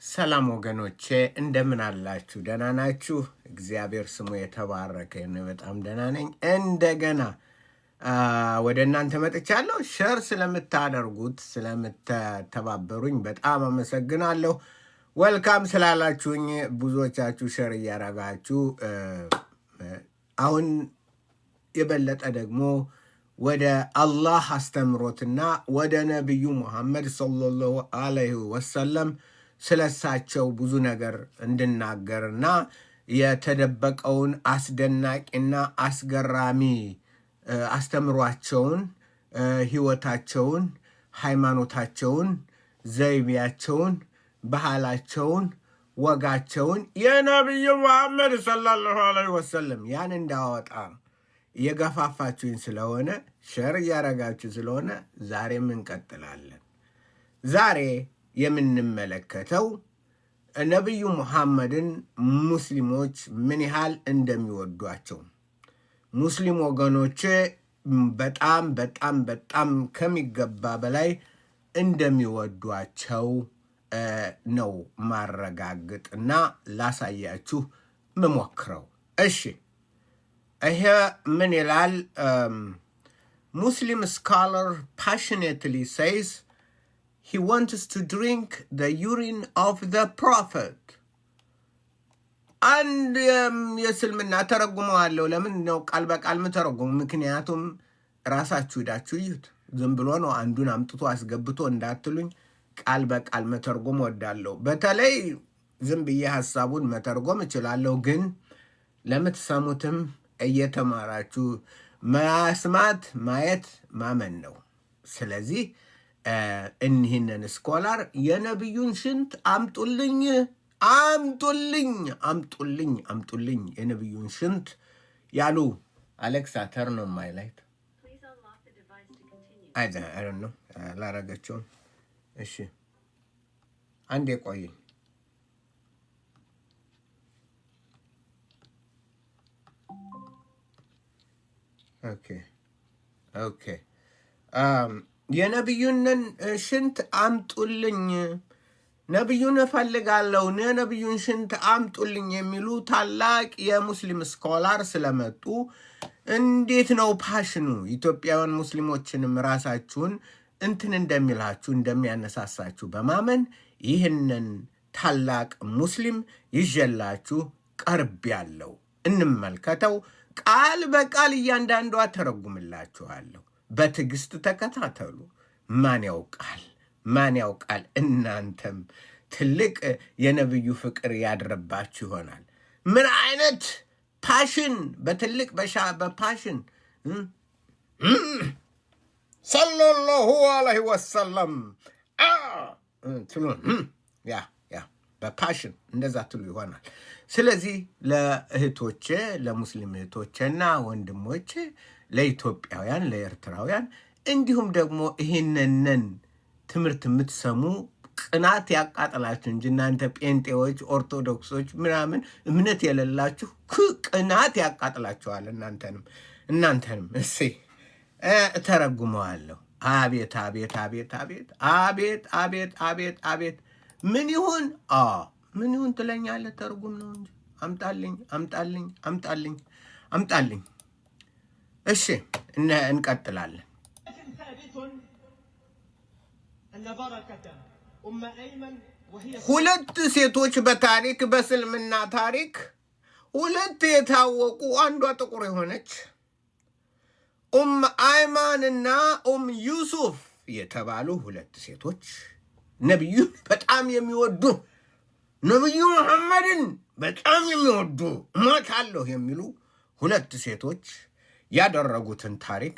ሰላም ወገኖቼ እንደምን አላችሁ? ደህና ናችሁ? እግዚአብሔር ስሙ የተባረከ ነው። በጣም ደህና ነኝ። እንደገና ወደ እናንተ መጥቻለሁ። ሸር ስለምታደርጉት ስለምትተባበሩኝ በጣም አመሰግናለሁ። ወልካም ስላላችሁኝ ብዙዎቻችሁ ሸር እያረጋችሁ አሁን የበለጠ ደግሞ ወደ አላህ አስተምሮትና ወደ ነቢዩ ሙሐመድ ሰለላሁ ዐለይሂ ወሰለም ስለሳቸው ብዙ ነገር እንድናገርና የተደበቀውን አስደናቂና አስገራሚ አስተምሯቸውን፣ ህይወታቸውን፣ ሃይማኖታቸውን፣ ዘይቤያቸውን፣ ባህላቸውን፣ ወጋቸውን የነቢዩ ሙሐመድ ሰለላሁ ዐለይሂ ወሰለም ያን እንዳወጣ የገፋፋችሁኝ ስለሆነ ሸር እያረጋችሁ ስለሆነ ዛሬም እንቀጥላለን። ዛሬ የምንመለከተው ነቢዩ ሙሐመድን ሙስሊሞች ምን ያህል እንደሚወዷቸው ሙስሊም ወገኖች በጣም በጣም በጣም ከሚገባ በላይ እንደሚወዷቸው ነው ማረጋግጥና ላሳያችሁ መሞክረው። እሺ ይሄ ምን ይላል? Muslim scholar passionately says he wants to drink the urine of the prophet. አንድ የእስልምና ተረጉመዋለሁ። ለምን ነው ቃል በቃል ምተረጉሙ? ምክንያቱም ራሳችሁ ሄዳችሁ እዩት። ዝም ብሎ ነው አንዱን አምጥቶ አስገብቶ እንዳትሉኝ ቃል በቃል መተርጎም ወዳለሁ። በተለይ ዝም ብዬ ሐሳቡን መተርጎም እችላለሁ፣ ግን ለምትሰሙትም እየተማራችሁ መስማት ማየት ማመን ነው። ስለዚህ እኒህንን ስኮላር የነቢዩን ሽንት አምጡልኝ አምጡልኝ አምጡልኝ አምጡልኝ የነቢዩን ሽንት ያሉ አሌክሳ ተርን ኦን ማይ ላይት አይደን ነው ላረገችውን። እሺ አንዴ ቆይ። ኦኬ የነቢዩንን ሽንት አምጡልኝ፣ ነቢዩን እፈልጋለሁ፣ የነቢዩን ሽንት አምጡልኝ የሚሉ ታላቅ የሙስሊም ስኮላር ስለመጡ እንዴት ነው ፓሽኑ? ኢትዮጵያውያን ሙስሊሞችንም ራሳችሁን እንትን እንደሚላችሁ እንደሚያነሳሳችሁ በማመን ይህንን ታላቅ ሙስሊም ይዤላችሁ ቀርቤያለሁ። እንመልከተው። ቃል በቃል እያንዳንዷ ተረጉምላችኋለሁ። በትዕግስት ተከታተሉ። ማን ያውቃል እናንተም ትልቅ የነቢዩ ፍቅር ያድረባችሁ ይሆናል። ምን አይነት ፓሽን! በትልቅ በፓሽን ሰለላሁ ዐለይሂ ወሰለም ትሉን ያ በፓሽን እንደዛ ትሉ ይሆናል። ስለዚህ ለእህቶቼ ለሙስሊም እህቶቼና ወንድሞቼ፣ ለኢትዮጵያውያን፣ ለኤርትራውያን እንዲሁም ደግሞ ይህንን ትምህርት የምትሰሙ ቅናት ያቃጠላችሁ እንጂ እናንተ ጴንጤዎች፣ ኦርቶዶክሶች ምናምን እምነት የሌላችሁ ቅናት ያቃጥላችኋል። እናንተንም እሴ እተረጉመዋለሁ። አቤት አቤት አቤት አቤት አቤት አቤት አቤት አቤት ምን ይሁን ትለኛለህ? ተርጉም ነው እንጂ አምጣልኝ አምጣልኝ አምጣልኝ አምጣልኝ። እሺ እንቀጥላለን። ሁለት ሴቶች በታሪክ በእስልምና ታሪክ ሁለት የታወቁ፣ አንዷ ጥቁር የሆነች አይማንና ዩሱፍ የተባሉ ሁለት ሴቶች ነቢዩ በጣም የሚወዱ ነቢዩ መሐመድን በጣም የሚወዱ እሞታለሁ የሚሉ ሁለት ሴቶች ያደረጉትን ታሪክ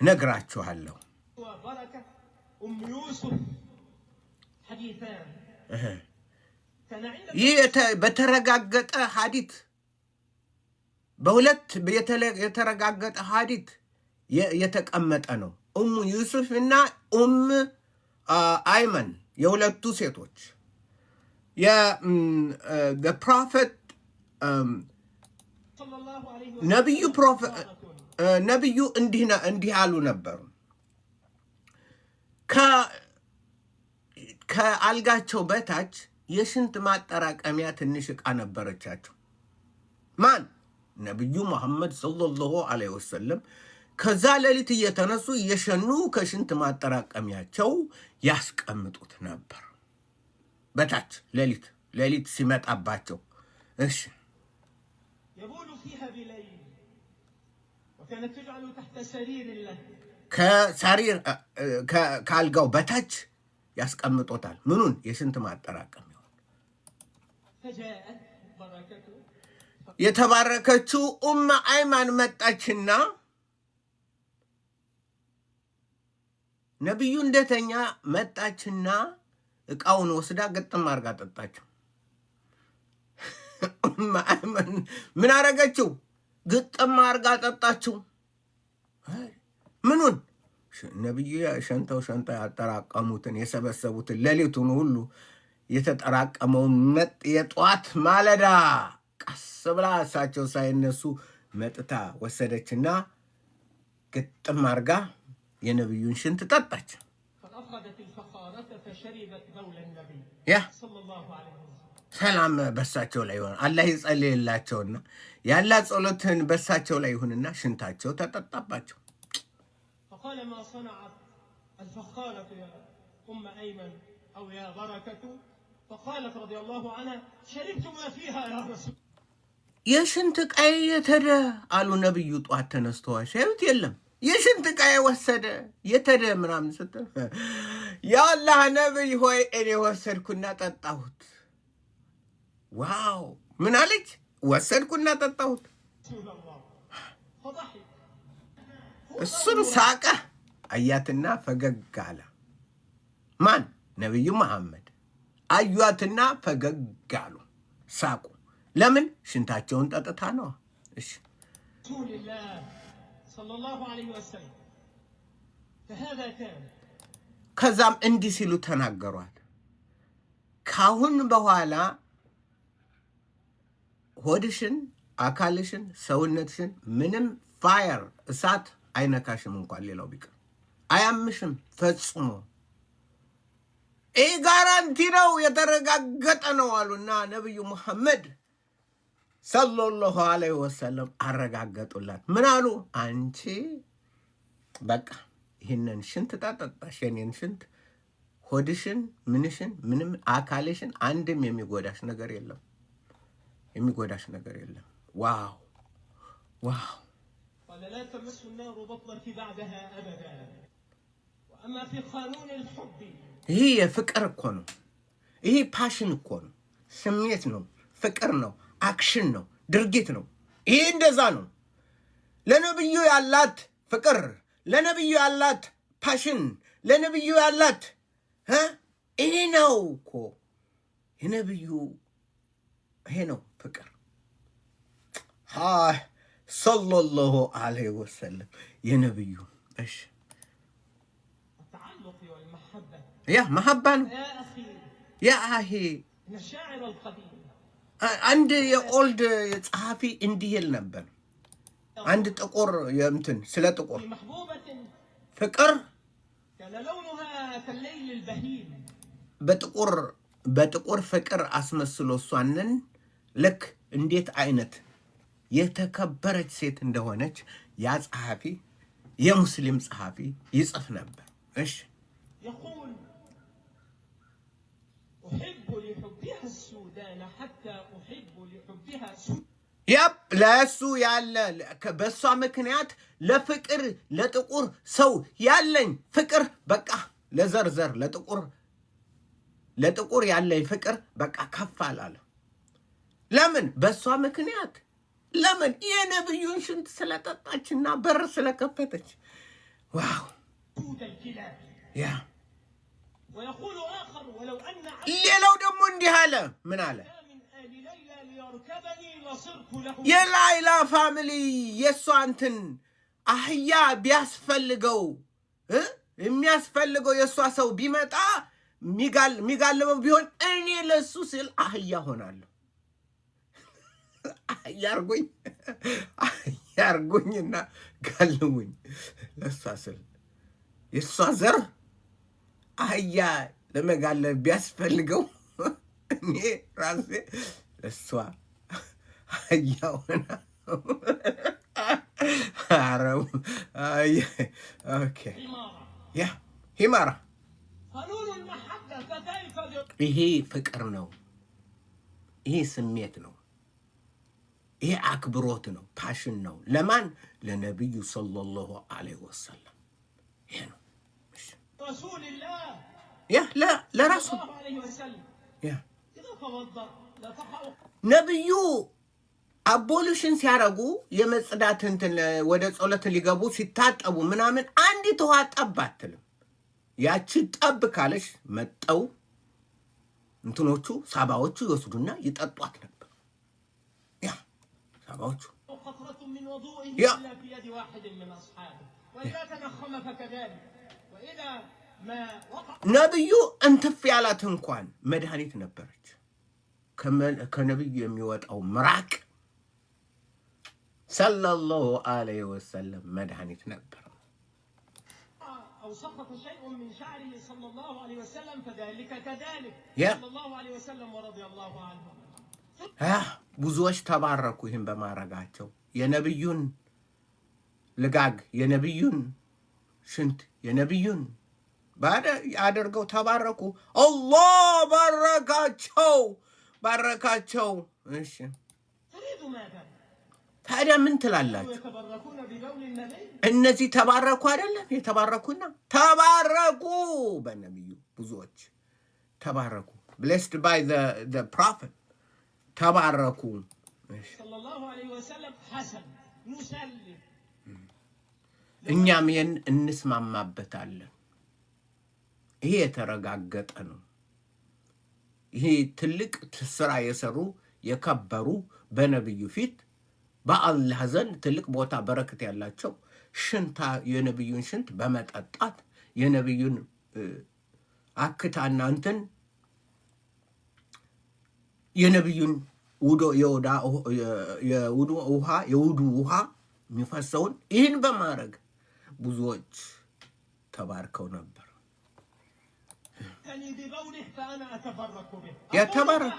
ነግራችኋለሁ። ይህ በተረጋገጠ ሐዲት በሁለት የተረጋገጠ ሐዲት የተቀመጠ ነው። ዩሱፍ እና አይመን የሁለቱ ሴቶች የፕሮፌት ነቢዩ እንዲህ አሉ ነበሩ። ከአልጋቸው በታች የሽንት ማጠራቀሚያ ትንሽ ዕቃ ነበረቻቸው። ማን? ነቢዩ መሐመድ ሰለላሁ ዐለይሂ ወሰለም ከዛ ሌሊት እየተነሱ እየሸኑ ከሽንት ማጠራቀሚያቸው ያስቀምጡት ነበር በታች ሌሊት ሲመጣባቸው። እሺ يبول فيها بليل وكانت تجعل تحت سرير له ከሰሪር ካልጋው በታች ያስቀምጡታል። ምኑን? የሽንት ማጠራቀሚያው። فجاءت بركته የተባረከችው ኡም አይማን መጣችና ነብዩ እንደተኛ መጣችና ዕቃውን ወስዳ ግጥም አርጋ ጠጣችው። ኡም አይማን ምን አረገችው? ግጥም አርጋ ጠጣችው። ምኑን? ነብዩ ሸንተው ያጠራቀሙትን የሰበሰቡትን ሌሊቱን ሁሉ የተጠራቀመውን የጧት ማለዳ ቀስ ብላ እሳቸው ሳይነሱ መጥታ ወሰደችና ግጥም አርጋ የነብዩን ሽንት ጠጣች። ሰላም በሳቸው ላይ ይሁን፣ አላህ ይጸልይላቸውና ያላ ጸሎትን በሳቸው ላይ ይሁንና ሽንታቸው ተጠጣባቸው። فقال ما صنعت الفخارة يا أم أيمن أو يا بركة؟ فقالت رضي الله عنها شربت ما فيها يا رسول የሽንት ቃይ የተደ አሉ ነብዩ። ጧት ተነስተዋል ሸሩት የለም የሽንት ቃይ ወሰደ የተደ ምናምን ስትል ያላህ ነብይ ሆይ እኔ ወሰድኩና ጠጣሁት። ዋው ምን አለች? ወሰድኩና ጠጣሁት። እሱን ሳቀ አያትና ፈገግ አለ። ማን? ነብዩ መሐመድ አዩአትና ፈገግ አሉ፣ ሳቁ። ለምን? ሽንታቸውን ጠጥታ ነው። እሺ ከዛም እንዲህ ሲሉ ተናገሯት። ካሁን በኋላ ሆድሽን፣ አካልሽን፣ ሰውነትሽን ምንም ፋየር እሳት አይነካሽም። እንኳን ሌላው ቢቀር አያምሽም ፈጽሞ። ይህ ጋራንቲ ነው፣ የተረጋገጠ ነው አሉና ነብዩ መሐመድ ሰለላሁ ዐለይሂ ወሰለም አረጋገጡላት። ምን አሉ? አንቺ በቃ ይህንን ሽንት ጠጣሽ፣ የኔን ሽንት፣ ሆድሽን፣ ምንሽን፣ ምንም አካልሽን አንድም የሚጎዳሽ ነገር የለም፣ የሚጎዳሽ ነገር የለም። ዋው ዋው! قال لا تمس النار بطنك بعدها أبدا وأما في قانون الحب ይሄ የፍቅር እኮ ነው። ይሄ ፓሽን እኮ ነው፣ ስሜት ነው፣ ፍቅር ነው፣ አክሽን ነው፣ ድርጊት ነው። ይሄ እንደዛ ነው። ለነብዩ ያላት ፍቅር፣ ለነብዩ ያላት ፓሽን፣ ለነብዩ ያላት ይሄ ነው እኮ የነብዩ ይሄ ነው ፍቅር። ሃይ ሰለላሁ ዐለይሂ ወሰለም የነብዩ እሺ التعلق والمحبة يا محبة يا أخي يا أخي من الشاعر القديم عند የኦልድ ጸሐፊ እንዲህ ይል ነበር። አንድ ጥቁር የምትን ስለ ጥቁር محبوبة ፍቅር كان لونها كالليل البهيم በጥቁር ፍቅር አስመስሎ እሷንን ልክ እንዴት አይነት የተከበረች ሴት እንደሆነች ያ ጸሐፊ የሙስሊም ጸሐፊ ይጽፍ ነበር። እሺ يقول أحب لحبها السودان حتى أحب لحبها ያብ ለሱ ያለ በሷ ምክንያት ለፍቅር ለጥቁር ሰው ያለኝ ፍቅር በቃ ለዘርዘር ለጥቁር ያለኝ ፍቅር በቃ ከፍ አላለ። ለምን? በሷ ምክንያት። ለምን? የነብዩን ሽንት ስለጠጣችና በር ስለከፈተች። ዋው ያ ويقول آخر ولو أن ሌላው ደግሞ እንዲህ አለ። ምን አለ? የላይላ ፋሚሊ የሷ እንትን አህያ ቢያስፈልገው የሚያስፈልገው የሷ ሰው ቢመጣ ሚጋልበው ቢሆን እኔ ለሱ ስል አህያ ሆናለሁ። አህያ አርጎኝና ጋልሙኝ ለሷ ስል የሷ ዘር አህያ ለመጋለብ ቢያስፈልገው እኔ ራሴ እሷ አያውና አረው ኦኬ ያ ሂማራ ይሄ ፍቅር ነው። ይሄ ስሜት ነው። ይሄ አክብሮት ነው። ፓሽን ነው። ለማን? ለነቢዩ ሰለላሁ ዐለይሂ ወሰለም። ይሄ ነው ያ ለራሱ ያ ነቢዩ አቦሉሽን ሲያረጉ የመጽዳት እንትን ወደ ጸሎት ሊገቡ ሲታጠቡ ምናምን አንዲት ውሃ ጠብ አትልም። ያቺ ጠብ ካለሽ መጠው እንትኖቹ ሳባዎቹ ይወስዱና ይጠጧት ነበር። ያ ሳባዎቹ ያ ነቢዩ እንትፍ ያላት እንኳን መድኃኒት ነበረች። ከነቢዩ የሚወጣው ምራቅ ሰለላሁ ዐለይሂ ወሰለም መድኃኒት ነበር። أو سقط شيء من شعره صلى الله عليه وسلم فذلك كذلك صلى الله عليه وسلم ورضي الله عنه. ብዙዎች ተባረኩ ይህን በማረጋቸው። የነቢዩን ልጋግ፣ የነቢዩን ሽንት፣ የነቢዩን ባደ አድርገው ተባረኩ። አላህ ባረካቸው። እሺ ታዲያ ምን ትላላችሁ? እነዚህ ተባረኩ አይደለም? የተባረኩና ተባረኩ በነቢዩ ብዙዎች ተባረኩ። blessed by the prophet ተባረኩ። እኛም ይህን እንስማማበታለን። ይሄ የተረጋገጠ ነው። ይሄ ትልቅ ስራ የሰሩ የከበሩ በነቢዩ ፊት በአላህ ዘንድ ትልቅ ቦታ በረከት ያላቸው የነቢዩን ሽንት በመጠጣት የነቢዩን አክታና እንትን የነቢዩን የውዱ ውሃ የሚፈሰውን ይህን በማድረግ ብዙዎች ተባርከው ነበር። የተባረኩ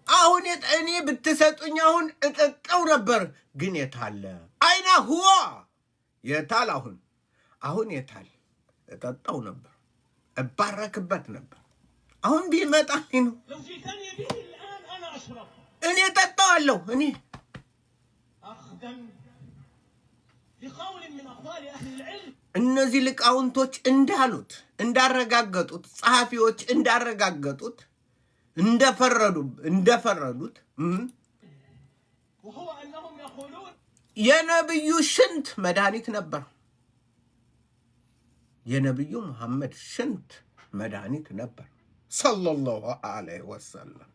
አሁን እኔ ብትሰጡኝ አሁን እጠጣው ነበር፣ ግን የታለ? አይና ሁዋ የታል? አሁን የታል? እጠጣው ነበር፣ እባረክበት ነበር። አሁን ቢመጣልኝ ነው እኔ እጠጣዋለሁ። እኔ እነዚህ ሊቃውንቶች እንዳሉት እንዳረጋገጡት፣ ጸሐፊዎች እንዳረጋገጡት እንደፈረዱት የነቢዩ ሽንት መድኃኒት ነበር። የነቢዩ መሐመድ ሽንት መድኃኒት ነበር ሰለላሁ ዐለይሂ ወሰለም።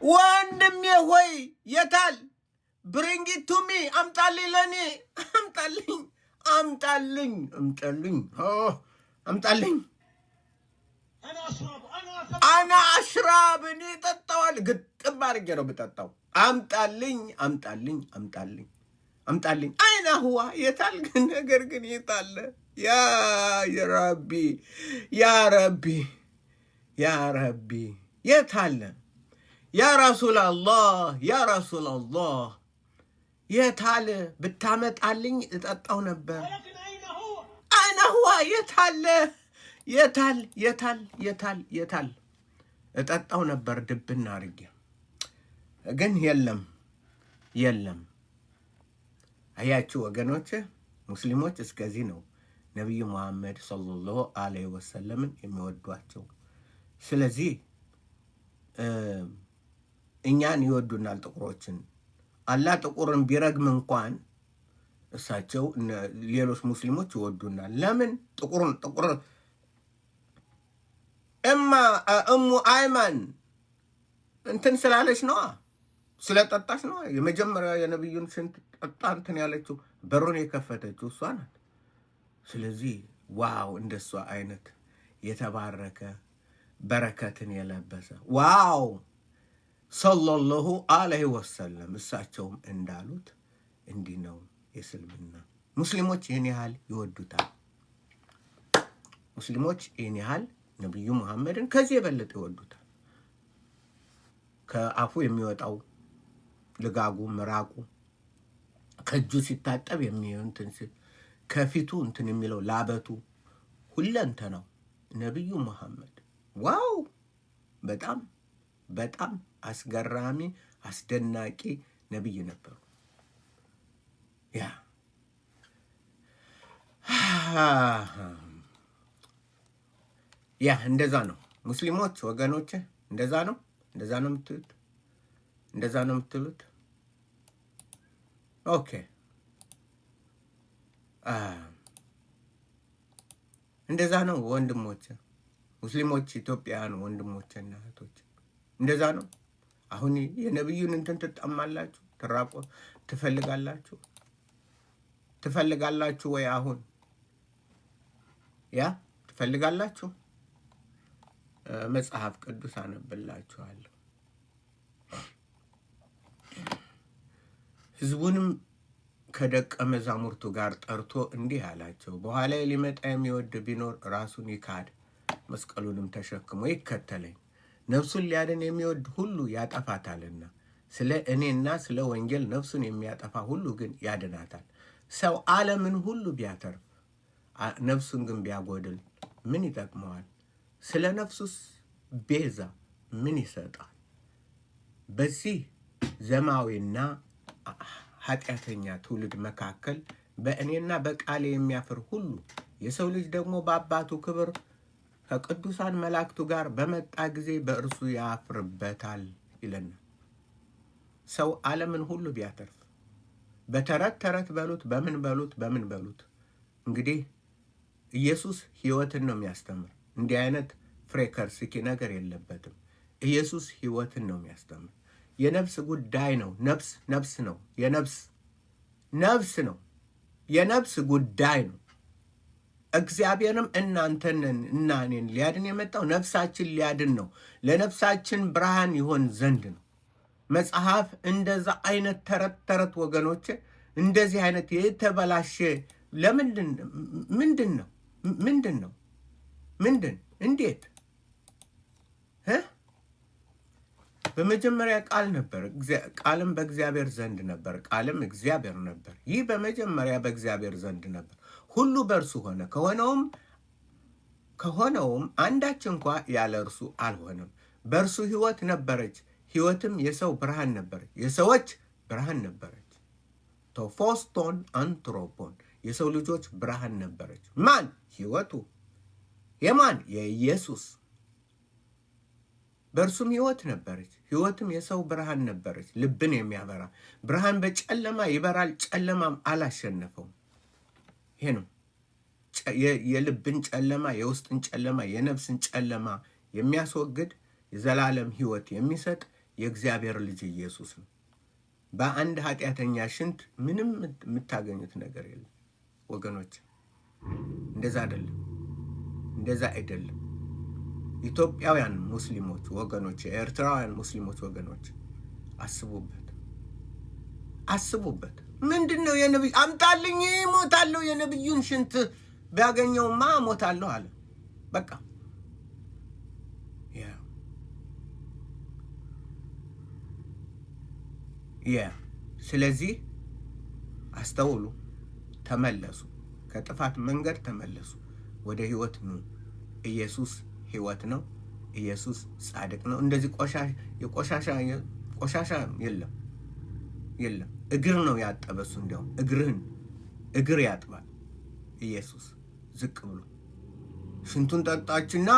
ወንድሜ ሆይ የታል? ብሪንግ ኢት ቱ ሚ፣ አምጣልኝ፣ ለኔ አምጣልኝ። አና አሽራብ፣ እኔ ጠጣዋል። ግጥም አድርጌ ነው ብጠጣው። አምጣልኝ። አይና ሁዋ የታል? ግን ነገር ግን የታለ? ያ ረቢ የታለ? ያ ረሱላላህ የታለ? ብታመጣልኝ እጠጣው ነበር። አይና ሁዋ የታለ? የታል? እጠጣው ነበር ድብና አድርጌ፣ ግን የለም። አያችሁ ወገኖች ሙስሊሞች፣ እስከዚህ ነው ነቢዩ መሐመድ ሰለላሁ ዐለይሂ ወሰለምን የሚወዷቸው። ስለዚህ እኛን ይወዱናል፣ ጥቁሮችን። አላህ ጥቁርን ቢረግም እንኳን እሳቸው ሌሎች ሙስሊሞች ይወዱናል። ለምን? ጥቁር እሙ አይማን እንትን ስላለች ነዋ፣ ስለጠጣች ነዋ። የመጀመሪያ የነቢዩን ሽንት ጠጣ እንትን ያለችው በሩን የከፈተችው እሷ ናት። ስለዚህ ዋው፣ እንደሷ አይነት የተባረከ በረከትን የለበሰ ዋው ሰለላሁ ዐለይሂ ወሰለም። እሳቸውም እንዳሉት እንዲህ ነው የእስልምና ሙስሊሞች ይህን ያህል ይወዱታል። ሙስሊሞች ይህን ያህል ነቢዩ መሐመድን ከዚህ የበለጠ ይወዱታል። ከአፉ የሚወጣው ልጋጉ፣ ምራቁ፣ ከእጁ ሲታጠብ የሚሆን ከፊቱ እንትን የሚለው ላበቱ፣ ሁለንተናው ነቢዩ መሐመድ ዋው! በጣም በጣም አስገራሚ አስደናቂ ነቢይ ነበሩ። ያ እንደዛ ነው ሙስሊሞች ወገኖች፣ እንደዛ ነው የምትሉት፣ እንደዛ ነው የምትሉት። ኦኬ እንደዛ ነው ወንድሞች፣ ሙስሊሞች ኢትዮጵያውያን ወንድሞችና እህቶች፣ እንደዛ ነው። አሁን የነቢዩን እንትን ትጠማላችሁ፣ ትራቆ ትፈልጋላችሁ ወይ? አሁን ያ ትፈልጋላችሁ? መጽሐፍ ቅዱስ አነብላችኋለሁ። ሕዝቡንም ከደቀ መዛሙርቱ ጋር ጠርቶ እንዲህ አላቸው፣ በኋላ ሊመጣ የሚወድ ቢኖር ራሱን ይካድ፣ መስቀሉንም ተሸክሞ ይከተለኝ። ነፍሱን ሊያድን የሚወድ ሁሉ ያጠፋታልና፣ ስለ እኔና ስለ ወንጌል ነፍሱን የሚያጠፋ ሁሉ ግን ያድናታል። ሰው ዓለምን ሁሉ ቢያተርፍ ነፍሱን ግን ቢያጎድል ምን ይጠቅመዋል? ስለ ነፍሱስ ቤዛ ምን ይሰጣል? በዚህ ዘማዊና ኃጢአተኛ ትውልድ መካከል በእኔና በቃሌ የሚያፍር ሁሉ የሰው ልጅ ደግሞ በአባቱ ክብር ከቅዱሳን መላእክቱ ጋር በመጣ ጊዜ በእርሱ ያፍርበታል ይለናል። ሰው ዓለምን ሁሉ ቢያተርፍ በተረት ተረት በሉት፣ በምን በሉት እንግዲህ ኢየሱስ ሕይወትን ነው የሚያስተምር። እንዲህ አይነት ፍሬከርስኪ ነገር የለበትም። ኢየሱስ ሕይወትን ነው የሚያስተምር። የነፍስ ጉዳይ ነው። ነፍስ ነው። የነፍስ ጉዳይ ነው። እግዚአብሔርም እናንተንን እና እኔን ሊያድን የመጣው ነፍሳችን ሊያድን ነው፣ ለነፍሳችን ብርሃን ይሆን ዘንድ ነው። መጽሐፍ እንደዛ አይነት ተረት ወገኖች፣ እንደዚህ አይነት የተበላሸ ምንድን ነው? እንዴት? በመጀመሪያ ቃል ነበር፣ ቃልም በእግዚአብሔር ዘንድ ነበር፣ ቃልም እግዚአብሔር ነበር። ይህ በመጀመሪያ በእግዚአብሔር ዘንድ ነበር። ሁሉ በእርሱ ሆነ፣ ከሆነውም አንዳች እንኳ ያለ እርሱ አልሆነም። በእርሱ ሕይወት ነበረች፣ ሕይወትም የሰው ብርሃን ነበረች፣ የሰዎች ብርሃን ነበረች። ቶፎስቶን አንትሮፖን፣ የሰው ልጆች ብርሃን ነበረች። ማን? ሕይወቱ የማን? የኢየሱስ። በእርሱም ሕይወት ነበረች፣ ሕይወትም የሰው ብርሃን ነበረች። ልብን የሚያበራ ብርሃን በጨለማ ይበራል፣ ጨለማም አላሸነፈውም። ይሄ ነው የልብን ጨለማ፣ የውስጥን ጨለማ፣ የነፍስን ጨለማ የሚያስወግድ የዘላለም ሕይወት የሚሰጥ የእግዚአብሔር ልጅ ኢየሱስ ነው። በአንድ ኃጢአተኛ ሽንት ምንም የምታገኙት ነገር የለም ወገኖች። እንደዛ አይደለም። ኢትዮጵያውያን ሙስሊሞች ወገኖች፣ ኤርትራውያን ሙስሊሞች ወገኖች አስቡበት። ምንድን ነው የነቢይ አምጣልኝ ሞታለሁ፣ የነቢዩን ሽንት ቢያገኘውማ ሞታለሁ አለ። በቃ ስለዚህ አስተውሉ፣ ተመለሱ፣ ከጥፋት መንገድ ተመለሱ፣ ወደ ሕይወት ኑ። ኢየሱስ ሕይወት ነው። ኢየሱስ ጻድቅ ነው። እንደዚህ ቆሻሻ የለም። እግር ነው ያጠበ እሱ። እንዲያውም እግር ያጥባል ኢየሱስ ዝቅ ብሎ። ሽንቱን ጠጣችና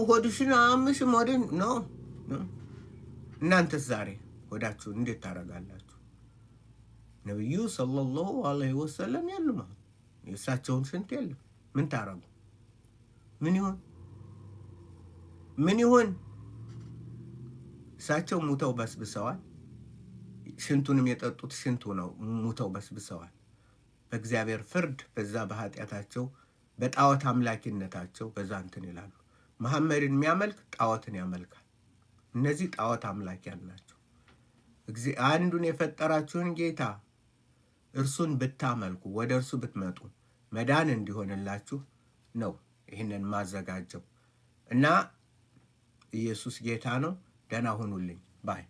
ሆድሽን አምሽም ሆድን ነው። እናንተስ ዛሬ ሆዳችሁን እንዴት ታደርጋላችሁ? ነቢዩ ሰለላሁ ዐለይሂ ወሰለም የሉም። የእሳቸውን ሽንት የለም። ምን ታረጉ? ምን ይሆን? እሳቸው ሙተው በስብሰዋል። ሽንቱንም የጠጡት ሽንቱ ነው። ሙተው በስብሰዋል። በእግዚአብሔር ፍርድ በዛ በኃጢአታቸው በጣዖት አምላኪነታቸው በዛ እንትን ይላሉ። መሐመድን የሚያመልክ ጣዖትን ያመልካል። እነዚህ ጣዖት አምላኪያን ናቸው። አንዱን የፈጠራችሁን ጌታ እርሱን ብታመልኩ ወደ እርሱ ብትመጡ መዳን እንዲሆንላችሁ ነው ይህንን ማዘጋጀው እና ኢየሱስ ጌታ ነው። ደህና ሁኑልኝ ባይ